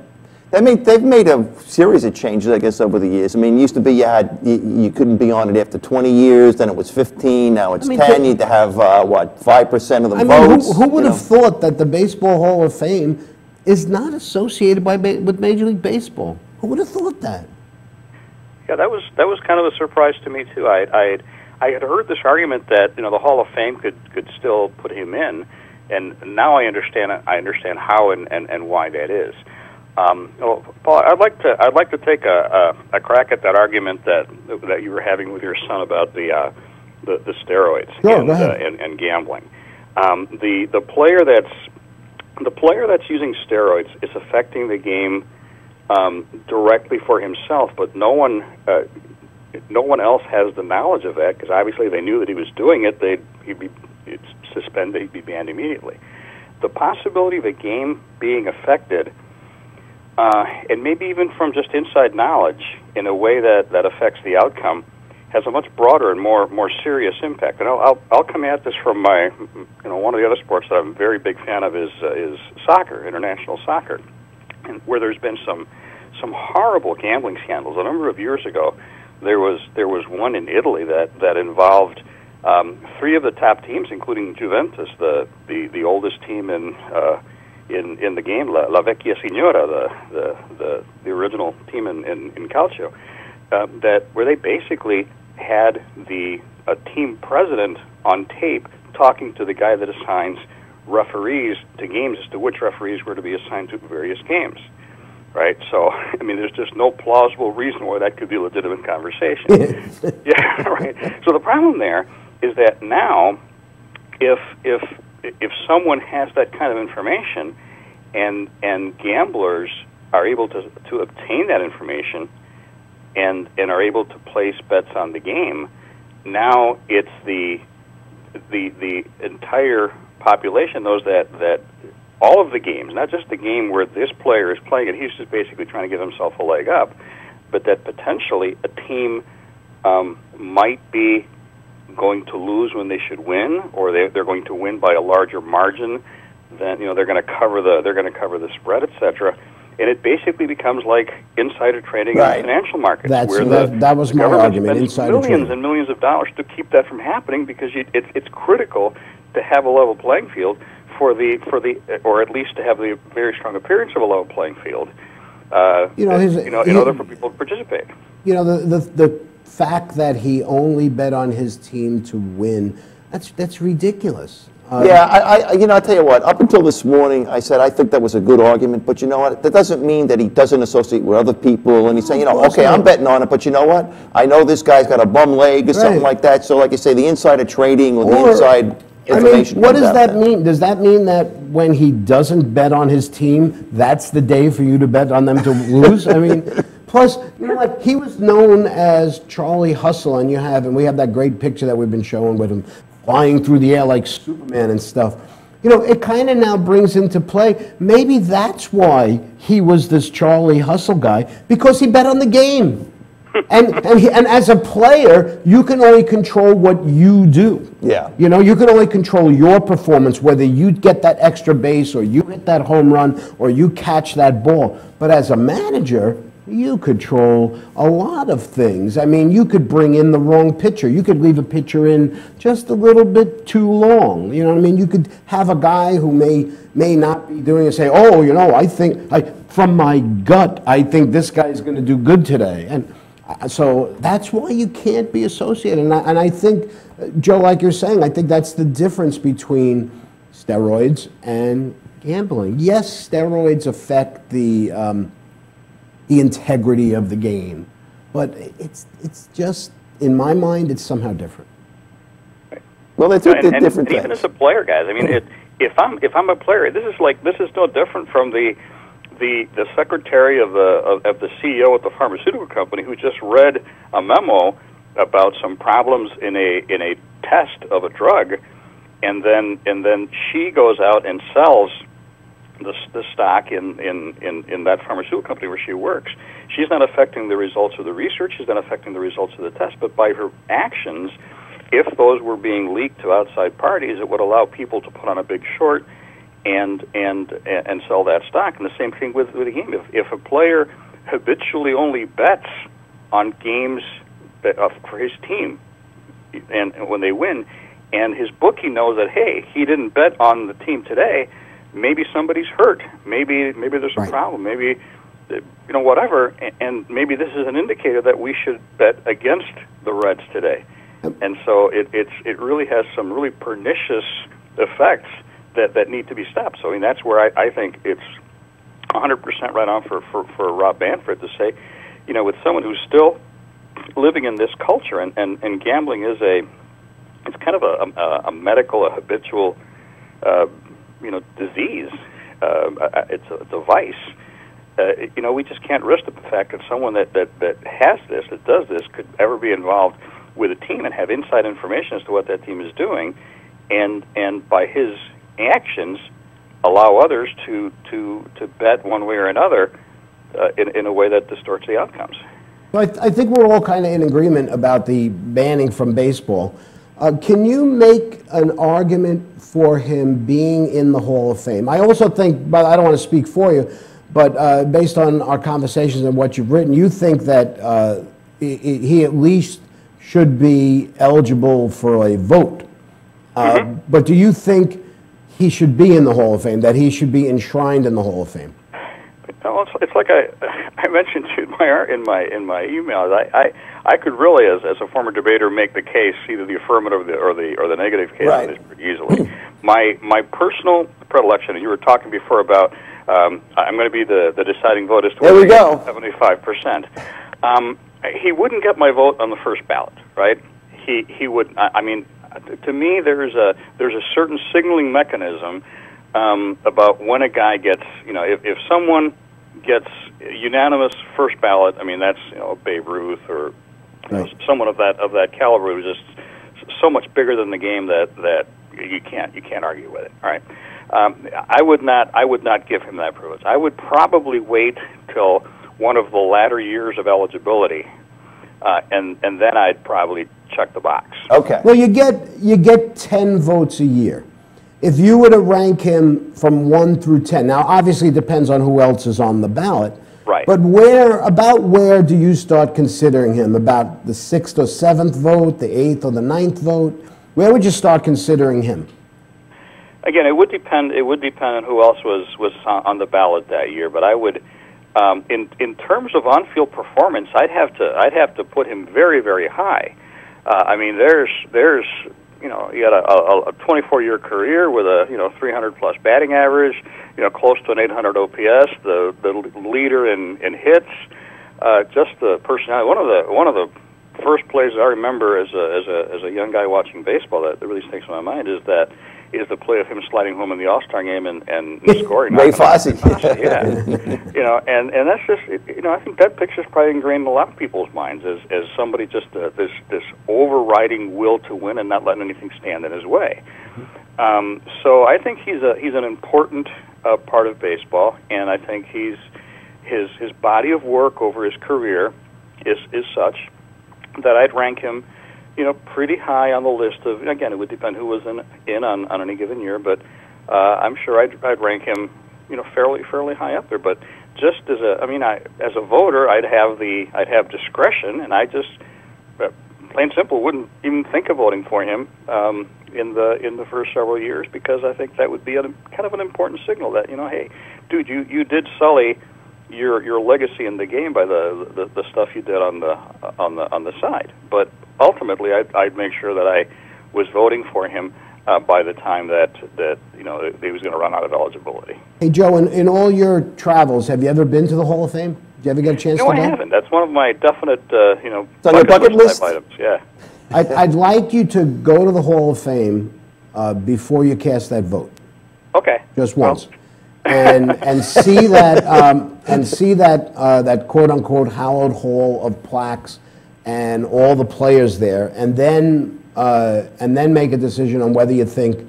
They've made a series of changes, I guess, over the years. I mean, it used to be you couldn't be on it after 20 years, then it was 15, now it's 10. You had to have, 5% of the votes? Who would have thought that the Baseball Hall of Fame is not associated with Major League Baseball? Who would have thought that? Yeah, that was kind of a surprise to me, too. I had heard this argument that, the Hall of Fame could still put him in, and now I understand how and why that is. Paul, I'd like to take a crack at that argument that you were having with your son about the steroids and gambling. The player that's using steroids is affecting the game directly for himself, but no one else has the knowledge of that, because obviously they knew that he was doing it. He'd be suspended. He'd be banned immediately. The possibility of a game being affected, and maybe even from just inside knowledge in a way that affects the outcome, has a much broader and more serious impact. And I'll come at this from my, one of the other sports that I'm a very big fan of is soccer, international soccer, and where there's been some horrible gambling scandals. A number of years ago, there was one in Italy that involved 3 of the top teams, including Juventus, the oldest team in the game, La Vecchia Signora, the original team in calcio, where they basically had a team president on tape talking to the guy that assigns referees to games as to which referees were to be assigned to various games. Right? So, I mean, there's just no plausible reason why that could be a legitimate conversation. Yeah, right. So the problem there is that now, if someone has that kind of information, and gamblers are able to obtain that information, and are able to place bets on the game, now it's the entire population knows that all of the games, not just the game where this player is playing it, he's just basically trying to give himself a leg up, but that potentially a team might be going to lose when they should win, or they're going to win by a larger margin than they're going to cover the spread, etc. And it basically becomes like insider trading in the financial markets. That was my argument. Insider millions trading. And millions of dollars to keep that from happening, because it's critical to have a level playing field or at least to have the very strong appearance of a level playing field. In order for people to participate. The fact that he only bet on his team to win, that's ridiculous. I'll tell you what, up until this morning, I said I think that was a good argument, but you know what, that doesn't mean that he doesn't associate with other people, and he's saying, okay, I'm betting on it, but you know what, I know this guy's got a bum leg or something like that, so like I say, the insider trading or the inside information. What does that mean? Does that mean that when he doesn't bet on his team, that's the day for you to bet on them to lose? I mean, plus, he was known as Charlie Hustle, and we have that great picture that we've been showing with him flying through the air like Superman and stuff. It kind of now brings into play, maybe that's why he was this Charlie Hustle guy, because he bet on the game. And as a player, you can only control what you do. Yeah. You can only control your performance, whether you get that extra base or you hit that home run or you catch that ball. But as a manager, you control a lot of things. I mean, you could bring in the wrong pitcher. You could leave a pitcher in just a little bit too long. You know what I mean? You could have a guy who may not be doing it, say, I think, from my gut, I think this guy is going to do good today. And so that's why you can't be associated. And I think, Joe, like you're saying, I think that's the difference between steroids and gambling. Yes, steroids affect the integrity of the game, but it's just, in my mind, it's somehow different. Well, they're different and things. Even as a player, guys, I mean, if I'm a player, this is no different from the secretary of the CEO at the pharmaceutical company who just read a memo about some problems in a test of a drug, and then she goes out and sells the stock in that pharmaceutical company where she works. She's not affecting the results of the research. She's not affecting the results of the test. But by her actions, if those were being leaked to outside parties, it would allow people to put on a big short and sell that stock. And the same thing with the game. If a player habitually only bets on games for his team, and when they win, and his bookie knows that, hey, he didn't bet on the team today, maybe somebody's hurt, maybe there's a problem, maybe whatever, and maybe this is an indicator that we should bet against the Reds today. And so it really has some really pernicious effects that need to be stopped. So I mean, that's where I think it's 100% right on for Rob Manfred to say, you know, with someone who's still living in this culture, and gambling is it's kind of a medical, a habitual, you know, disease. It's a vice. You know, we just can't risk the fact that someone that has this, that does this, could ever be involved with a team and have inside information as to what that team is doing, and by his actions allow others to bet one way or another in a way that distorts the outcomes. I think we're all kind of in agreement about the banning from baseball. Can you make an argument for him being in the Hall of Fame? I also think, but I don't want to speak for you, but based on our conversations and what you've written, you think that he at least should be eligible for a vote. But do you think he should be in the Hall of Fame, that he should be enshrined in the Hall of Fame? Well, it's like I mentioned to in my emails. I could really, as a former debater, make the case, either the affirmative or the negative case, right, on this pretty easily. My personal predilection, and you were talking before about I'm going to be the deciding vote as to whether 75%. He wouldn't get my vote on the first ballot, right? He would. I mean, to me, there's a certain signaling mechanism about when a guy gets, you know, if someone gets unanimous first ballot, I mean, that's, you know, Babe Ruth or someone of that caliber who's just so much bigger than the game that you can't argue with it. All right, I would not give him that privilege. I would probably wait till one of the latter years of eligibility, and then I'd probably check the box. Okay. Well, you get 10 votes a year. If you were to rank him from 1 through 10, now obviously it depends on who else is on the ballot. Right. But where do you start considering him? About the 6th or 7th vote, the 8th or the 9th vote? Where would you start considering him? Again, it would depend. It would depend on who else was on the ballot that year. But I would, in terms of on-field performance, I'd have to put him very, very high. I mean, there's you know, you got a 24-year career with a 300+ batting average, you know, close to an 800 OPS, the leader in hits, just the personality. One of the first plays I remember as a young guy watching baseball that really sticks in my mind is the play of him sliding home in the All-Star game and scoring. Ray Fosse. Yeah. You know, and that's just, you know, I think that picture's probably ingrained in a lot of people's minds as somebody just this overriding will to win and not letting anything stand in his way. So I think he's an important part of baseball, and I think his body of work over his career is such that I'd rank him, you know, pretty high on the list of. Again, it would depend who was in on any given year, but I'm sure I'd rank him, you know, fairly high up there. But just as a voter, I'd have discretion, and I just plain simple wouldn't even think of voting for him in the first several years, because I think that would be kind of an important signal that, you know, hey, dude, you did sully your legacy in the game by the stuff you did on the side. But ultimately, I'd make sure that I was voting for him by the time that you know he was going to run out of eligibility. Hey, Joe, in all your travels, have you ever been to the Hall of Fame? Did you ever get a chance to go? No, I haven't. That's one of my definite you know, it's on your bucket list items. Yeah. I'd like you to go to the Hall of Fame before you cast that vote. Okay. Just once. And see that that quote unquote hallowed hall of plaques and all the players there, and then make a decision on whether you think.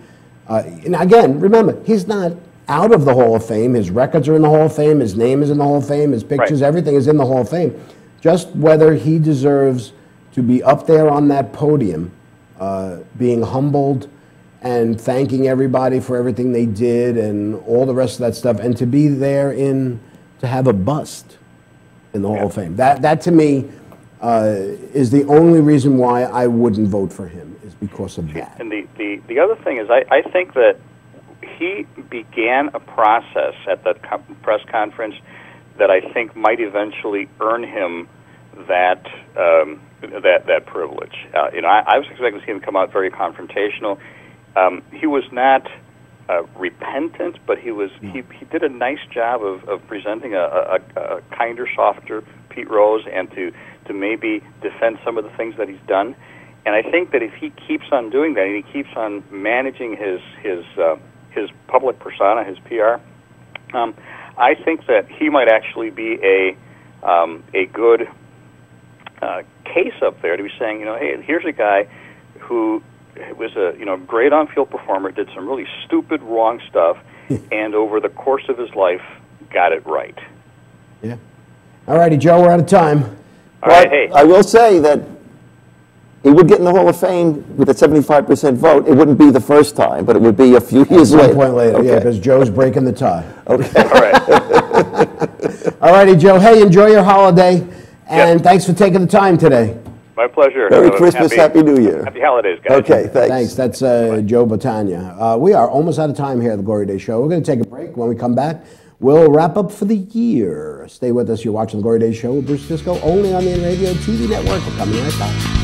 And again, remember, he's not out of the Hall of Fame. His records are in the Hall of Fame. His name is in the Hall of Fame. His pictures, right, everything is in the Hall of Fame. Just whether he deserves to be up there on that podium, being humbled and thanking everybody for everything they did and all the rest of that stuff, and to be there to have a bust in the Hall of Fame. That to me is the only reason why I wouldn't vote for him, is because of that. And the other thing is, I think that he began a process at that press conference that I think might eventually earn him that privilege. You know, I was expecting to see him come out very confrontational. He was not repentant, but he did a nice job of presenting a kinder, softer Pete Rose, and to maybe defend some of the things that he's done. And I think that if he keeps on doing that, and he keeps on managing his public persona, his PR, I think that he might actually be a good case up there to be saying, hey, here's a guy who was a great on-field performer, did some really stupid, wrong stuff, and over the course of his life, got it right. Yeah. All righty, Joe, we're out of time. All right, hey. I will say that he would get in the Hall of Fame with a 75% vote. It wouldn't be the first time, but it would be a few years later. At some point later, okay. Yeah, because Joe's breaking the tie. Okay. All right. All righty, Joe. Hey, enjoy your holiday, and thanks for taking the time today. My pleasure. Merry Christmas, Happy New Year. Happy holidays, guys. Okay, thanks. Thanks. That's Joe Battaglia. We are almost out of time here at the Glory Day Show. We're going to take a break. When we come back, we'll wrap up for the year. Stay with us. You're watching the Glory Day Show with Bruce Disco, only on the Inravio TV network. We're coming right back.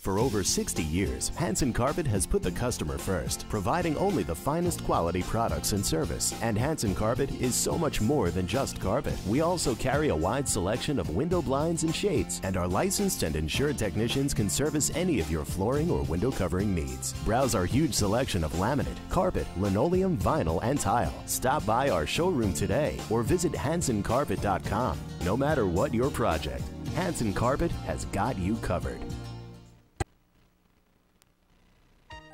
For over 60 years, Hanson Carpet has put the customer first, providing only the finest quality products and service. And Hanson Carpet is so much more than just carpet. We also carry a wide selection of window blinds and shades, and our licensed and insured technicians can service any of your flooring or window covering needs. Browse our huge selection of laminate, carpet, linoleum, vinyl, and tile. Stop by our showroom today or visit HansonCarpet.com. No matter what your project, Hanson Carpet has got you covered.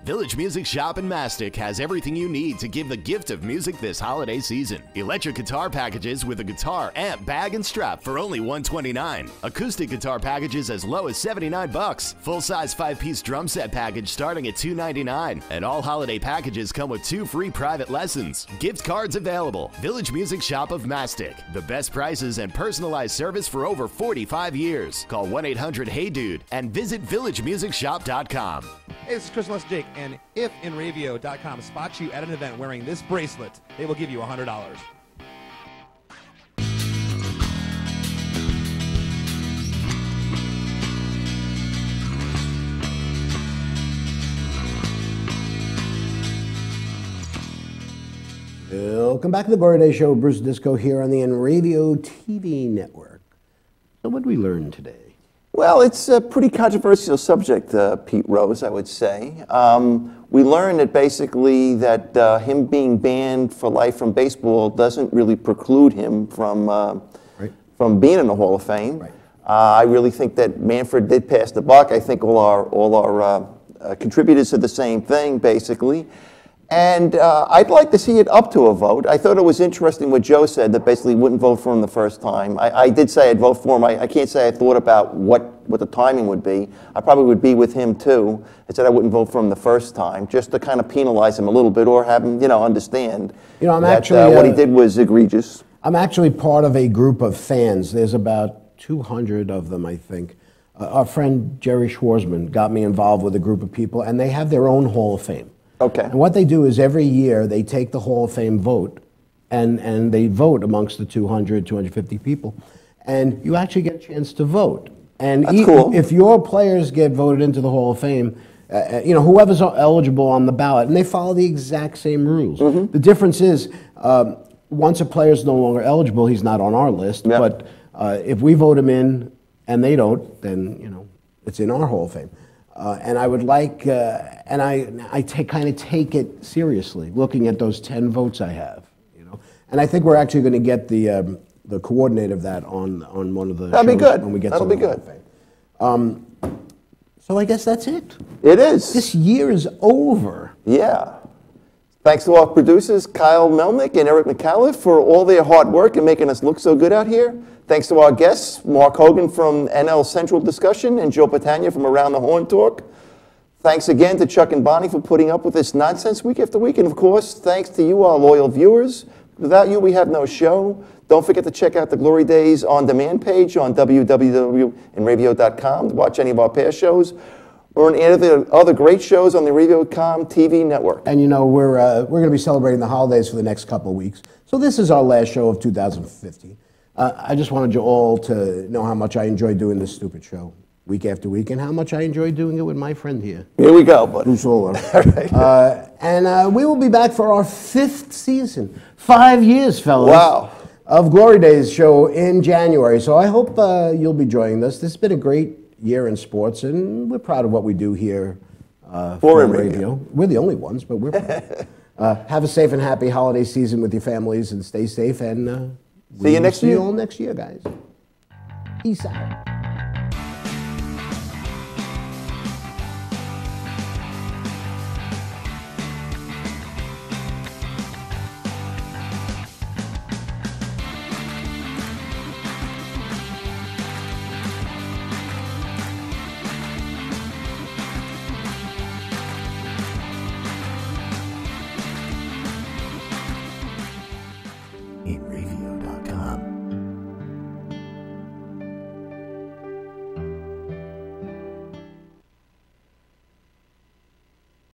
Village Music Shop in Mastic has everything you need to give the gift of music this holiday season. Electric guitar packages with a guitar, amp, bag, and strap for only $129. Acoustic guitar packages as low as $79. Full-size 5-piece drum set package starting at $299. And all holiday packages come with 2 free private lessons. Gift cards available. Village Music Shop of Mastic. The best prices and personalized service for over 45 years. Call 1-800-HEY-DUDE and visit villagemusicshop.com. Hey, this is Chris Jake, and if Inravio.com spots you at an event wearing this bracelet, they will give you $100. Welcome back to the Glory Day Show with Bruce Disco here on the Inravio TV network. So what did we learn today? Well, it's a pretty controversial subject, Pete Rose, I would say. We learned that basically that him being banned for life from baseball doesn't really preclude him from being in the Hall of Fame. Right. I really think that Manfred did pass the buck. I think all our contributors said the same thing, basically. And I'd like to see it up to a vote. I thought it was interesting what Joe said, that basically wouldn't vote for him the first time. I did say I'd vote for him. I can't say I thought about what the timing would be. I probably would be with him too. I said I wouldn't vote for him the first time, just to kind of penalize him a little bit or have him, understand I'm that actually, what he did was egregious. I'm actually part of a group of fans. There's about 200 of them, I think. Our friend Jerry Schwarzman got me involved with a group of people, and they have their own Hall of Fame. Okay. And what they do is every year they take the Hall of Fame vote and they vote amongst the 200, 250 people. And you actually get a chance to vote. And That's cool. If your players get voted into the Hall of Fame, whoever's eligible on the ballot, and they follow the exact same rules. Mm-hmm. The difference is once a player's no longer eligible, he's not on our list. Yep. But if we vote him in and they don't, then, it's in our Hall of Fame. And I would like, and I kind of take it seriously, looking at those 10 votes I have, And I think we're actually going to get the coordinator of that on one of the That'd shows be good. When we get That'll to be the good. Hall of Fame. So I guess that's it. It is. This year is over. Yeah. Thanks to our producers, Kyle Melnick and Eric McAuliffe, for all their hard work and making us look so good out here. Thanks to our guests, Mark Hogan from NL Central Discussion and Joe Battaglia from Around the Horn Talk. Thanks again to Chuck and Bonnie for putting up with this nonsense week after week. And of course, thanks to you, our loyal viewers. Without you, we have no show. Don't forget to check out the Glory Days on demand page on www.inravio.com to watch any of our past shows. or on any of the other great shows on the Inravio.com TV network. And you know, we're going to be celebrating the holidays for the next couple of weeks. So this is our last show of 2015. I just wanted you all to know how much I enjoy doing this stupid show week after week, and how much I enjoy doing it with my friend here. Here we go, buddy. Bruce Ola. And we will be back for our 5th season. 5 years, fellas. Wow. Of Glory Days show in January. So I hope you'll be joining us. This has been a great year in sports, and we're proud of what we do here for radio. We're the only ones, but we're proud. Have a safe and happy holiday season with your families, and stay safe. And see you next year. See you all next year, guys. Peace out.